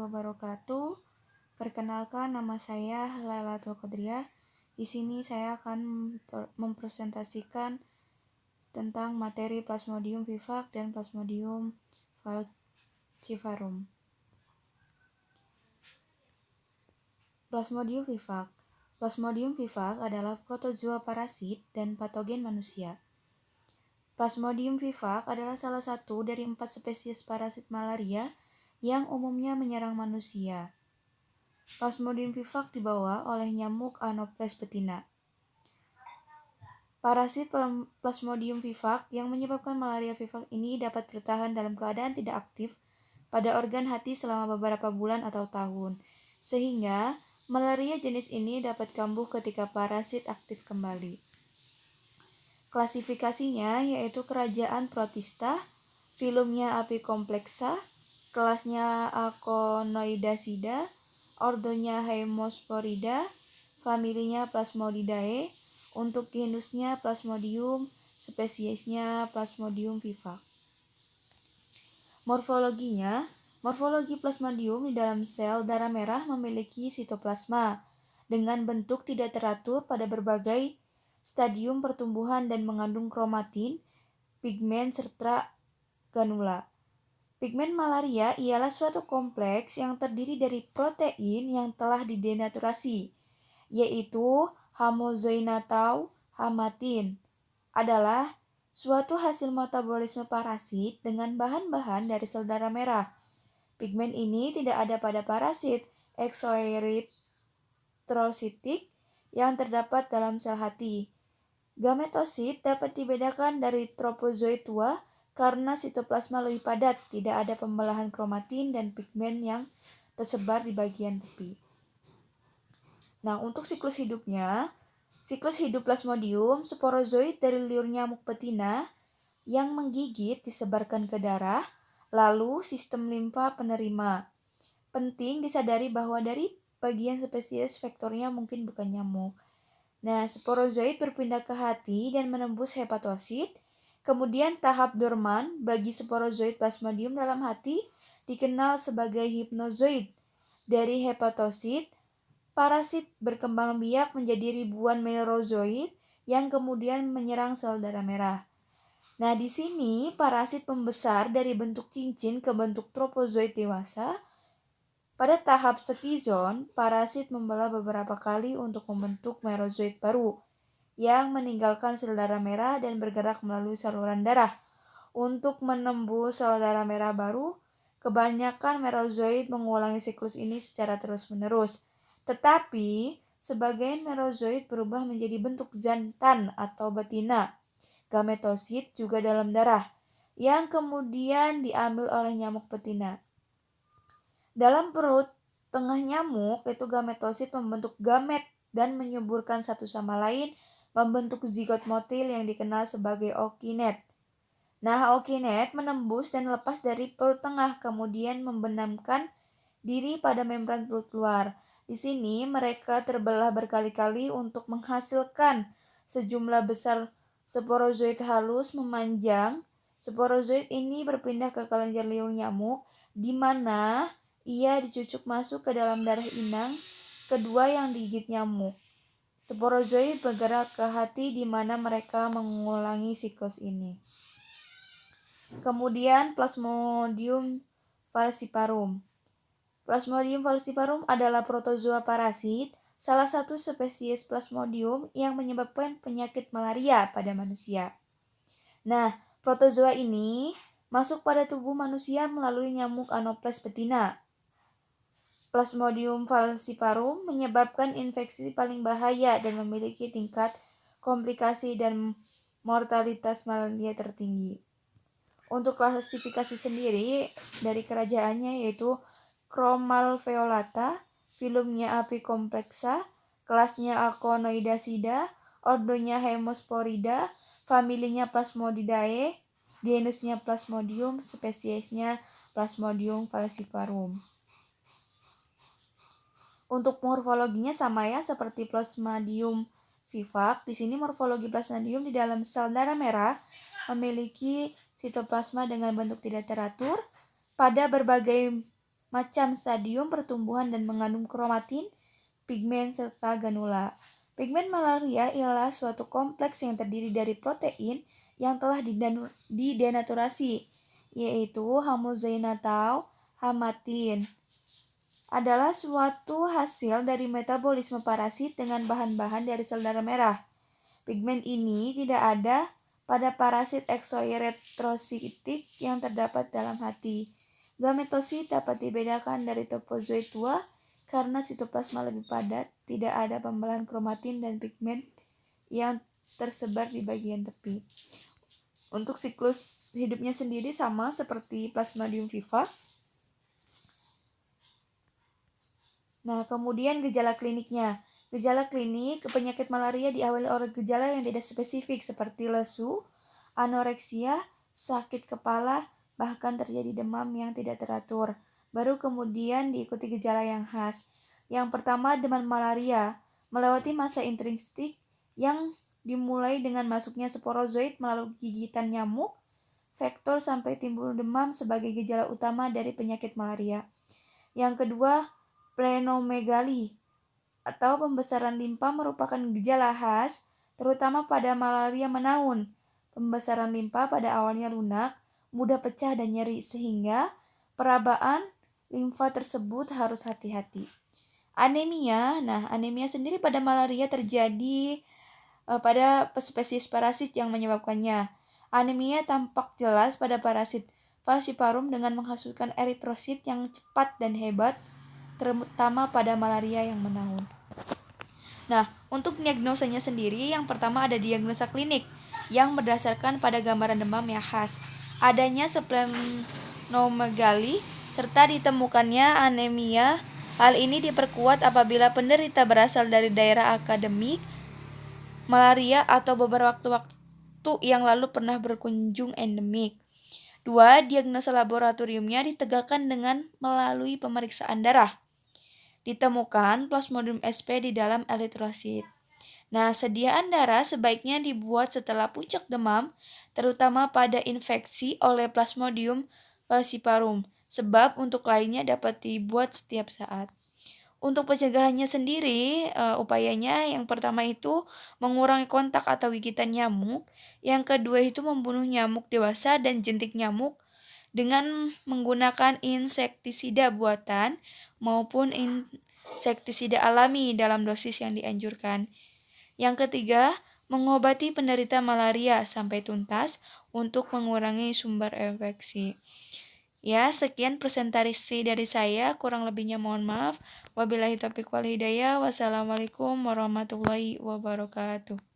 wabarakatuh. Perkenalkan, nama saya Lailatul Qadriyah. Di sini saya akan mempresentasikan tentang materi Plasmodium vivax dan Plasmodium falciparum. Plasmodium vivax. Plasmodium vivax adalah protozoa parasit dan patogen manusia. Plasmodium vivax adalah salah satu dari 4 spesies parasit malaria yang umumnya menyerang manusia. Plasmodium vivax dibawa oleh nyamuk Anopheles betina. Parasit Plasmodium vivax yang menyebabkan malaria vivax ini dapat bertahan dalam keadaan tidak aktif pada organ hati selama beberapa bulan atau tahun, sehingga malaria jenis ini dapat kambuh ketika parasit aktif kembali. Klasifikasinya yaitu kerajaan Protista, filumnya Apicomplexa, kelasnya Aconoidacida, ordonya Haemosporida, familinya Plasmodidae, untuk genusnya Plasmodium, spesiesnya Plasmodium vivax. Morfologi Plasmodium di dalam sel darah merah memiliki sitoplasma dengan bentuk tidak teratur pada berbagai stadium pertumbuhan dan mengandung kromatin, pigmen, serta granula. Pigmen malaria ialah suatu kompleks yang terdiri dari protein yang telah didenaturasi, yaitu hamozoinatau hamatin, adalah suatu hasil metabolisme parasit dengan bahan-bahan dari sel darah merah. Pigmen ini tidak ada pada parasit eksoeritrositik yang terdapat dalam sel hati. Gametosit dapat dibedakan dari tropozoit tua karena sitoplasma lebih padat, tidak ada pembelahan kromatin dan pigmen yang tersebar di bagian tepi. Nah, untuk siklus hidup Plasmodium sporozoid dari liur nyamuk betina yang menggigit disebarkan ke darah, lalu sistem limfa penerima. Penting disadari bahwa dari bagian spesies vektornya mungkin bukan nyamuk. Nah, sporozoid berpindah ke hati dan menembus hepatosit. Kemudian tahap dorman bagi sporozoid Plasmodium dalam hati dikenal sebagai hipnozoid. Dari hepatosit, parasit berkembang biak menjadi ribuan merozoid yang kemudian menyerang sel darah merah. Nah, di sini parasit membesar dari bentuk cincin ke bentuk tropozoid dewasa. Pada tahap skizon, parasit membelah beberapa kali untuk membentuk merozoid baru yang meninggalkan sel darah merah dan bergerak melalui saluran darah. Untuk menembus sel darah merah baru, kebanyakan merozoid mengulangi siklus ini secara terus-menerus. Tetapi, sebagian merozoid berubah menjadi bentuk jantan atau betina, gametosit juga dalam darah, yang kemudian diambil oleh nyamuk betina. Dalam perut tengah nyamuk, itu gametosit membentuk gamet dan menyuburkan satu sama lain, membentuk zigot motil yang dikenal sebagai ookinet. Nah, ookinet menembus dan lepas dari perut tengah, kemudian membenamkan diri pada membran perut luar. Di sini mereka terbelah berkali-kali untuk menghasilkan sejumlah besar sporozoid halus memanjang. Sporozoid ini berpindah ke kelenjar liur nyamuk, di mana ia dicucuk masuk ke dalam darah inang kedua yang digigit nyamuk. Sporozoid bergerak ke hati di mana mereka mengulangi siklus ini. Kemudian Plasmodium falciparum. Plasmodium falciparum adalah protozoa parasit, salah satu spesies Plasmodium yang menyebabkan penyakit malaria pada manusia. Nah, protozoa ini masuk pada tubuh manusia melalui nyamuk Anopheles betina. Plasmodium falciparum menyebabkan infeksi paling bahaya dan memiliki tingkat komplikasi dan mortalitas malaria tertinggi. Untuk klasifikasi sendiri dari kerajaannya yaitu Chromalveolata, filumnya Apicomplexa, kelasnya Aconoidacida, ordonya Haemosporida, familinya Plasmodidae, genusnya Plasmodium, spesiesnya Plasmodium falciparum. Untuk morfologinya sama ya seperti Plasmodium vivax. Di sini morfologi Plasmodium di dalam sel darah merah memiliki sitoplasma dengan bentuk tidak teratur pada berbagai macam stadium pertumbuhan dan mengandung kromatin, pigmen, serta granula. Pigmen malaria ialah suatu kompleks yang terdiri dari protein yang telah didenaturasi, yaitu hamozain atau hamatin. Adalah suatu hasil dari metabolisme parasit dengan bahan-bahan dari sel darah merah. Pigmen ini tidak ada pada parasit eksoeretrositik yang terdapat dalam hati. Gametosit dapat dibedakan dari topozoid tua karena sitoplasma lebih padat, tidak ada pembelahan kromatin dan pigmen yang tersebar di bagian tepi. Untuk siklus hidupnya sendiri sama seperti Plasmodium viva. Nah, kemudian gejala kliniknya. Gejala klinik penyakit malaria diawali oleh gejala yang tidak spesifik seperti lesu, anoreksia, sakit kepala, bahkan terjadi demam yang tidak teratur. Baru kemudian diikuti gejala yang khas. Yang pertama, demam malaria melewati masa intrinsik yang dimulai dengan masuknya sporozoid melalui gigitan nyamuk, vektor sampai timbul demam sebagai gejala utama dari penyakit malaria. Yang kedua, plenomegali atau pembesaran limpa merupakan gejala khas terutama pada malaria menaun. Pembesaran limpa pada awalnya lunak, mudah pecah dan nyeri sehingga perabaan limfa tersebut harus hati-hati. Anemia, anemia sendiri pada malaria terjadi pada spesies parasit yang menyebabkannya. Anemia tampak jelas pada parasit falciparum dengan menghasilkan eritrosit yang cepat dan hebat, terutama pada malaria yang menaun. Nah, untuk diagnosanya sendiri, yang pertama ada diagnosa klinik yang berdasarkan pada gambaran demam yang khas, adanya splenomegali, serta ditemukannya anemia. Hal ini diperkuat apabila penderita berasal dari daerah akademik malaria atau beberapa waktu yang lalu pernah berkunjung endemik. 2. Diagnosa laboratoriumnya ditegakkan dengan melalui pemeriksaan darah. Ditemukan Plasmodium sp di dalam eritrosit. Nah, sediaan darah sebaiknya dibuat setelah puncak demam, terutama pada infeksi oleh Plasmodium falciparum, sebab untuk lainnya dapat dibuat setiap saat. Untuk pencegahannya sendiri, upayanya yang pertama itu mengurangi kontak atau gigitan nyamuk, yang kedua itu membunuh nyamuk dewasa dan jentik nyamuk dengan menggunakan insektisida buatan maupun insektisida alami dalam dosis yang dianjurkan. Yang ketiga, mengobati penderita malaria sampai tuntas untuk mengurangi sumber infeksi. Ya, sekian presentasi dari saya, kurang lebihnya mohon maaf. Wabillahi taufiq wal hidayah. Wassalamualaikum warahmatullahi wabarakatuh.